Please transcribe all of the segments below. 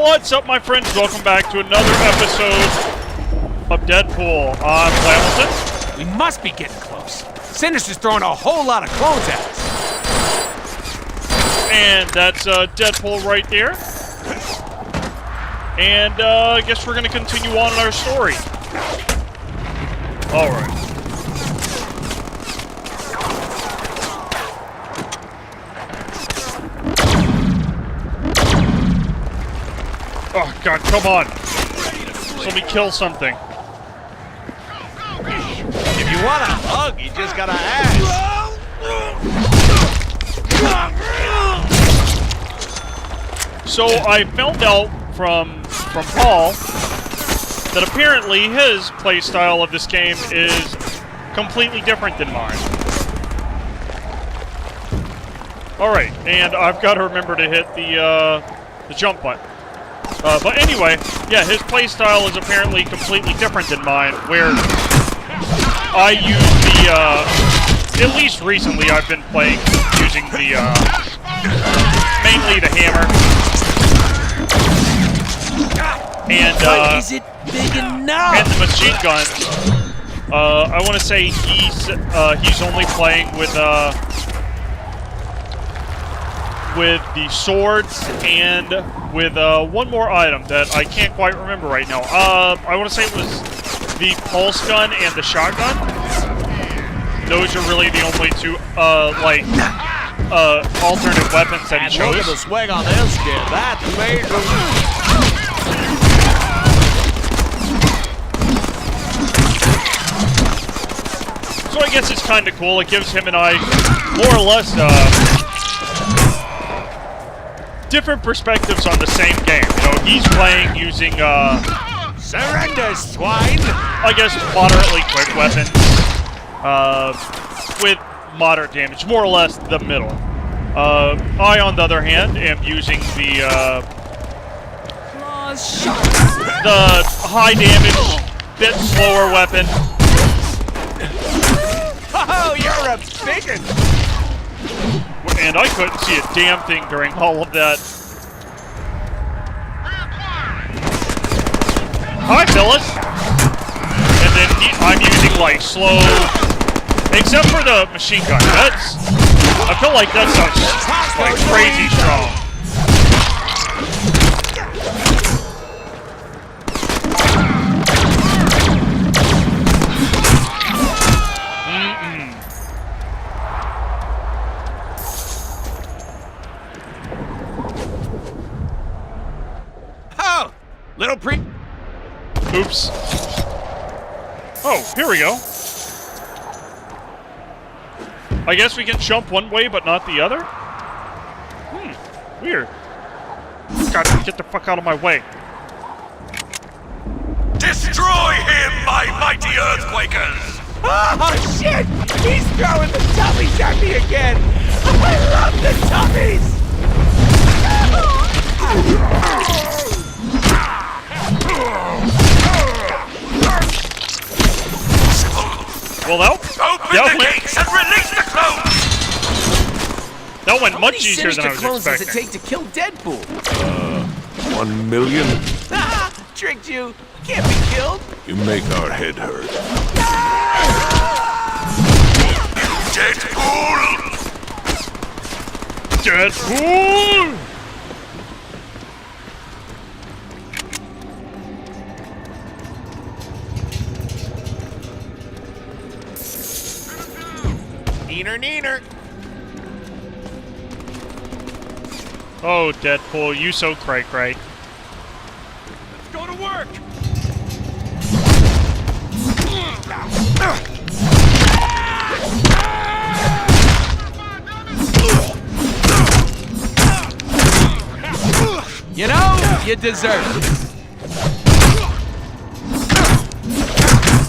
What's up, my friends? Welcome back to another episode of Deadpool. I'm Hamilton. We must be getting close. Sinister's throwing a whole lot of clones at us. And that's Deadpool right there. And I guess we're going to continue on in our story. Alright. Oh, God, come on. Let me kill something. If you want a hug, you just gotta ask. So I found out from Paul that apparently his playstyle of this game is completely different than mine. Alright, and I've got to remember to hit the jump button. But anyway, yeah, his playstyle is apparently completely different than mine, where I use the, at least recently I've been playing using the, mainly the hammer. And, is it big enough? And the machine gun. I want to say he's only playing with the swords and with one more item that I can't quite remember right now. I want to say it was the pulse gun and the shotgun. Those are really the only two alternate weapons that he chose. Look at the swing on this kid. That's amazing. So I guess it's kind of cool. It gives him and I more or less different perspectives on the same game. You know, he's playing using, surrender, swine! I guess moderately quick weapons, with moderate damage, more or less the middle. I, on the other hand, am using the high damage, bit slower weapon. Oh, you're a bigot! And I couldn't see a damn thing during all of that. Hi, Phyllis! And then I'm using, like, slow... Except for the machine gun. I feel like that's like, crazy strong. Little Oops. Oh, here we go. I guess we can jump one way, but not the other? Weird. Gotta get the fuck out of my way. Destroy him, my mighty earthquakers! Oh, shit! He's throwing the toughies at me again! I love the toughies! Well, that Open the gates and release the clones! That went much easier than I was clones expecting. does it take to kill Deadpool? 1 million? Ah, tricked you. Can't be killed. You make our head hurt. Deadpool! Deadpool! Neener. Oh, Deadpool, you so cray-cray. Let's go to work! You know, you deserve it.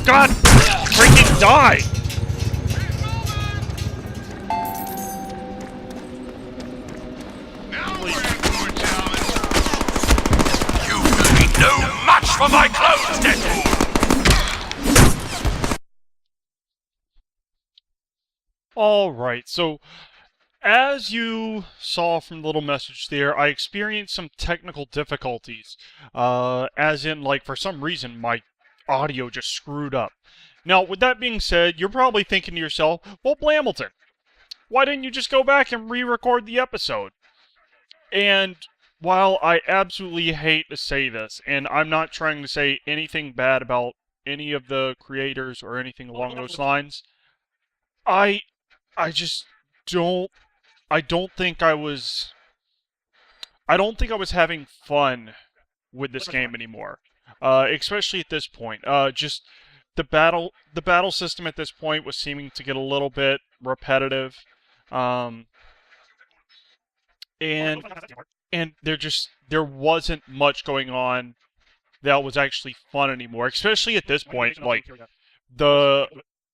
God, freaking die! No match for my clones, Deadpool! Alright, so As you saw from the little message there, I experienced some technical difficulties. As in, like, for some reason, my audio just screwed up. Now, with that being said, you're probably thinking to yourself, well, Blamilton, why didn't you just go back and re-record the episode? And while I absolutely hate to say this, and I'm not trying to say anything bad about any of the creators or anything along those lines, I just don't I don't think I was having fun with this game anymore. Especially at this point. Just the battle system at this point was seeming to get a little bit repetitive. And there wasn't much going on that was actually fun anymore. Especially at this point, like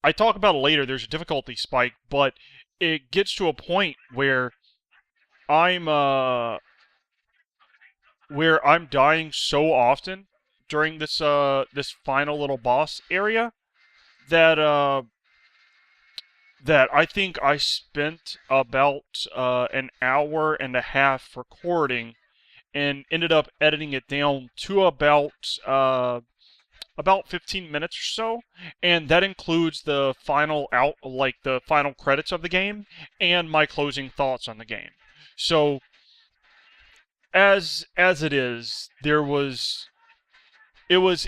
I talk about it later, there's a difficulty spike, but it gets to a point where I'm dying so often during this this final little boss area that that I think I spent about an hour and a half recording and ended up editing it down to about 15 minutes or so, and that includes the final the final credits of the game and my closing thoughts on the game. So as it is, it was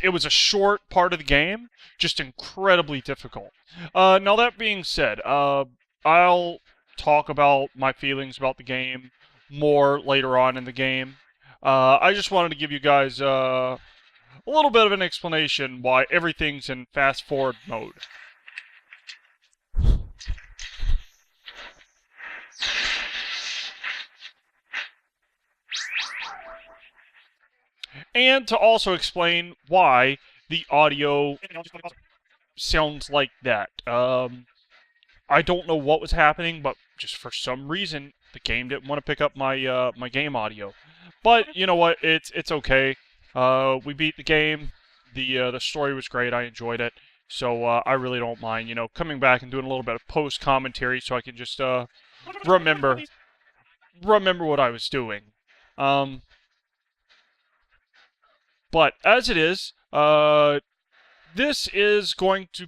a short part of the game, just incredibly difficult. Now that being said, I'll talk about my feelings about the game more later on in the game. I just wanted to give you guys a little bit of an explanation why everything's in fast forward mode. And to also explain why the audio sounds like that. I don't know what was happening, but just for some reason, the game didn't want to pick up my my game audio. But you know what? It's okay. We beat the game. The story was great. I enjoyed it. So I really don't mind, you know, coming back and doing a little bit of post commentary so I can just remember what I was doing. But as it is, this is going to.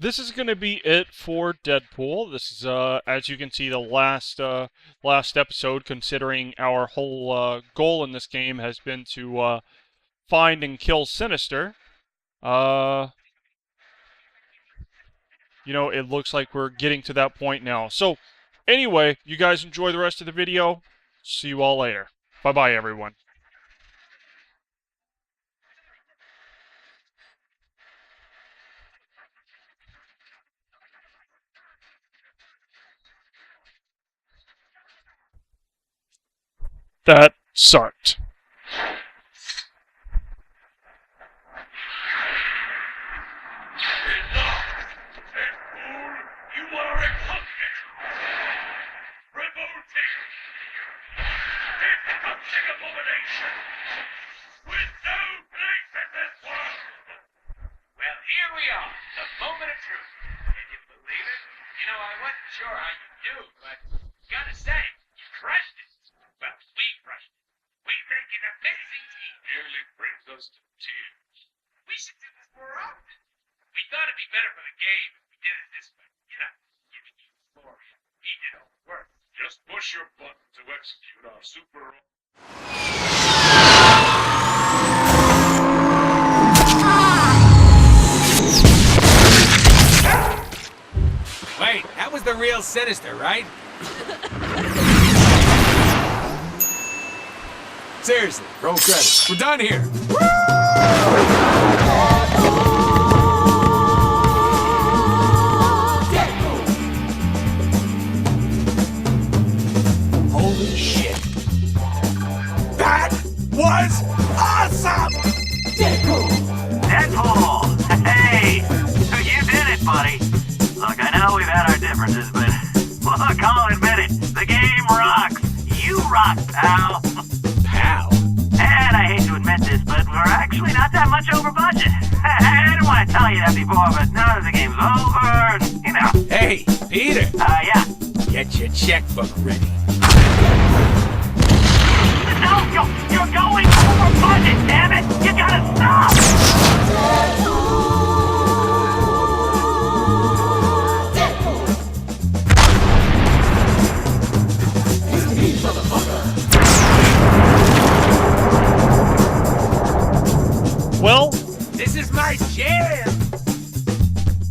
This is going to be it for Deadpool. This is, as you can see, the last episode, considering our whole goal in this game has been to find and kill Sinister. You know, it looks like we're getting to that point now. So, anyway, you guys enjoy the rest of the video. See you all later. Bye-bye, everyone. That sucked. You are repugnant, revolting, disgusting abomination, with no place in this world. Well, here we are, the moment of truth. Can you believe it? You know, I wasn't sure how you do, but gotta say, you crushed it. Well, we crushed it. We make an amazing team. Nearly brings us to tears. We should do this more often. We thought it'd be better for the game if we did it this way. You know, giving you glory. He did all the work. Just push your button to execute our super. Wait, that was the real Sinister, right? Seriously, roll credits. We're done here. Holy shit. That was awesome! Deadpool! Hey! You did it, buddy. Look, I know we've had our differences, but look, I'll admit it. The game rocks. You rock, pal. Pal. And I hate to admit this, but we're actually not that much over budget. I didn't want to tell you that before, but now that the game's over, you know. Hey, Peter. Yeah. Get your checkbook ready. No, you're going over budget, damn it! You gotta stop! Well, This is my jam.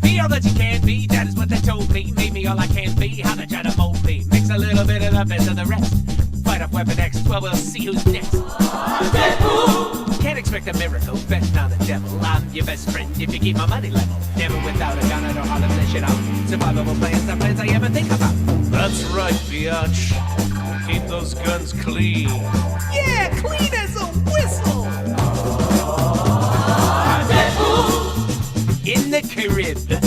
Be all that you can be, that is what they told me. Made me all I can be, how they try to mold me. Mix a little bit of the best of the rest. Fight off Weapon X, well, we'll see who's next. Deadpool! Can't expect a miracle, betting on the devil. I'm your best friend if you keep my money level. Never without a gun, I know how to flesh it out. Survivable plans are plans I ever think about. That's right, biatch. Keep those guns clean. Yeah, clean as a whistle. In the crib. The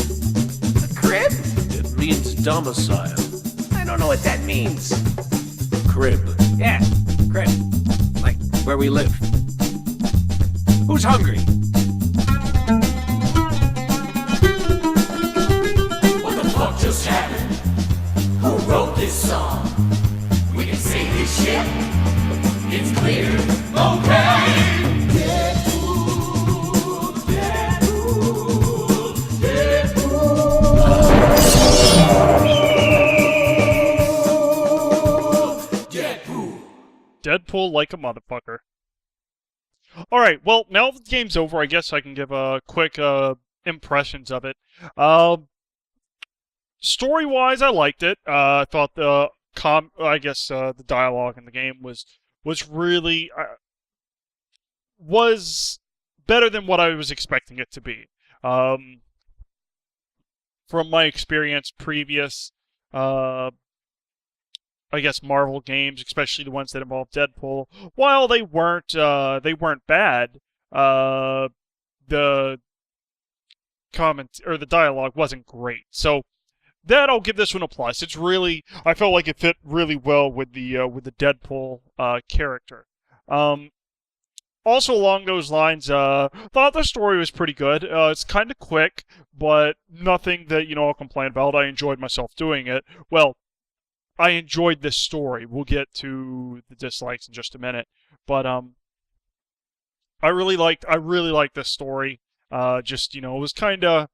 crib? It means domicile. I don't know what that means. Crib. Yeah, crib. Like where we live. Who's hungry? What the fuck just happened? Who wrote this song? We can sing this shit. It's clear. Okay. Deadpool, Deadpool, Deadpool. Deadpool. Deadpool like a motherfucker. Alright, well, now the game's over, I guess I can give quick impressions of it. Story-wise, I liked it. I thought the the dialogue in the game was really was better than what I was expecting it to be. From my experience previous, I guess Marvel games, especially the ones that involve Deadpool, while they weren't bad, the comment or the dialogue wasn't great. So that I'll give this one a plus. It's really, I felt like it fit really well with the Deadpool character. Also along those lines, thought the story was pretty good. It's kind of quick, but nothing that I'll complain about. I enjoyed myself doing it. Well, I enjoyed this story. We'll get to the dislikes in just a minute, but I really liked this story. Just it was kind of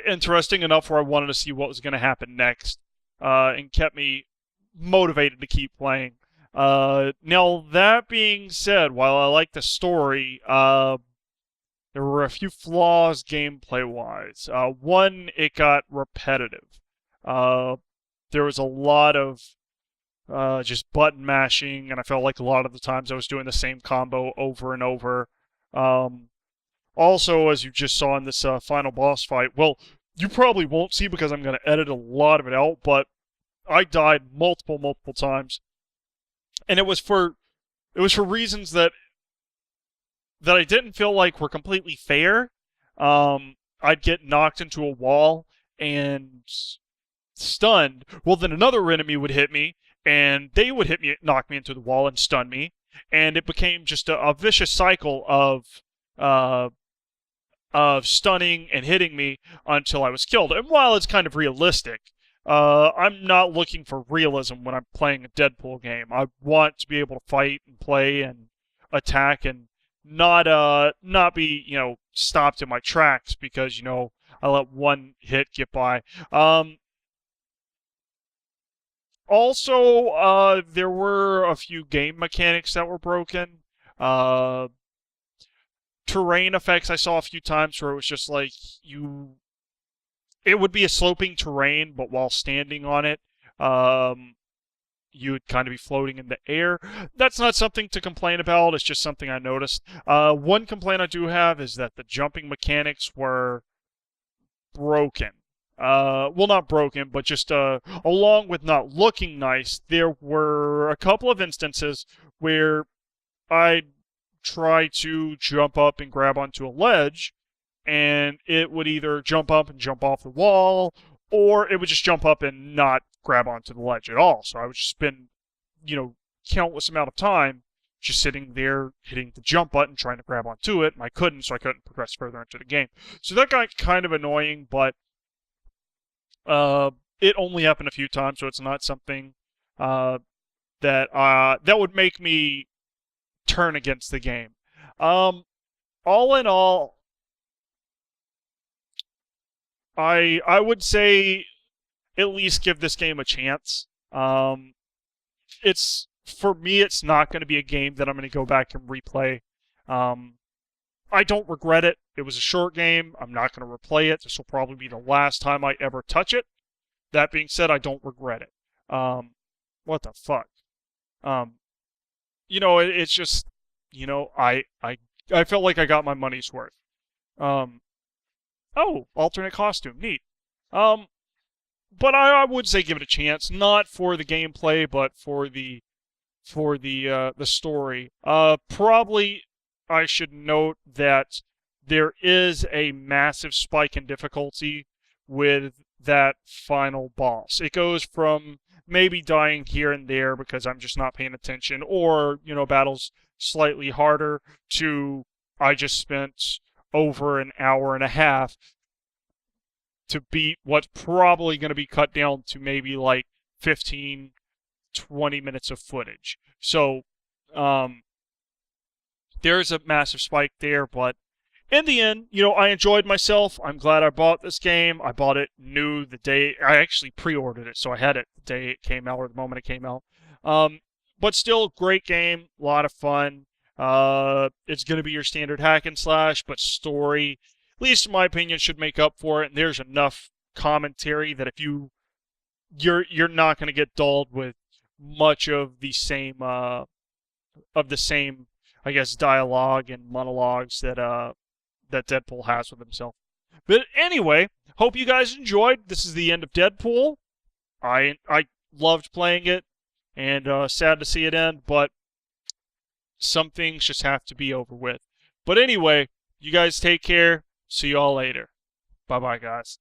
interesting enough where I wanted to see what was going to happen next, and kept me motivated to keep playing. Now that being said, while I like the story, there were a few flaws gameplay-wise. One, it got repetitive. There was a lot of just button mashing, and I felt like a lot of the times I was doing the same combo over and over. Also, as you just saw in this final boss fight, well, you probably won't see because I'm going to edit a lot of it out, but I died multiple times, and it was for reasons that I didn't feel like were completely fair. I'd get knocked into a wall and stunned. Well, then another enemy would hit me, and they would knock me into the wall and stun me, and it became just a vicious cycle of stunning and hitting me until I was killed. And while it's kind of realistic, I'm not looking for realism when I'm playing a Deadpool game. I want to be able to fight and play and attack and not be stopped in my tracks because I let one hit get by. Also, there were a few game mechanics that were broken. Terrain effects I saw a few times where it was just like it would be a sloping terrain, but while standing on it, you would kind of be floating in the air. That's not something to complain about. It's just something I noticed. One complaint I do have is that the jumping mechanics were broken. Well, not broken, but just along with not looking nice, there were a couple of instances where I'd try to jump up and grab onto a ledge, and it would either jump up and jump off the wall, or it would just jump up and not grab onto the ledge at all. So I would just spend, countless amount of time just sitting there hitting the jump button trying to grab onto it, and I couldn't, so I couldn't progress further into the game. So that got kind of annoying, but it only happened a few times, so it's not something that would make me turn against the game. All in all, I would say at least give this game a chance. It's for me, it's not going to be a game that I'm going to go back and replay. I don't regret it. It was a short game. I'm not going to replay it. This will probably be the last time I ever touch it. That being said, I don't regret it. What the fuck? It's just, I felt like I got my money's worth. Oh, alternate costume, neat. But I would say give it a chance, not for the gameplay, but for the story. Probably I should note that there is a massive spike in difficulty with that final boss. It goes from maybe dying here and there because I'm just not paying attention, or, battles slightly harder, to I just spent over an hour and a half to beat what's probably going to be cut down to maybe like 15, 20 minutes of footage. So, there's a massive spike there, but in the end, I enjoyed myself. I'm glad I bought this game. I bought it new the day, I actually pre-ordered it, so I had it the day it came out, or the moment it came out. But still, great game, a lot of fun. It's going to be your standard hack and slash, but story, at least in my opinion, should make up for it. And there's enough commentary that if you're not going to get dulled with much of the same, I guess, dialogue and monologues that Deadpool has with himself. But anyway, hope you guys enjoyed. This is the end of Deadpool. I loved playing it, and sad to see it end, but some things just have to be over with. But anyway, you guys take care. See you all later. Bye-bye, guys.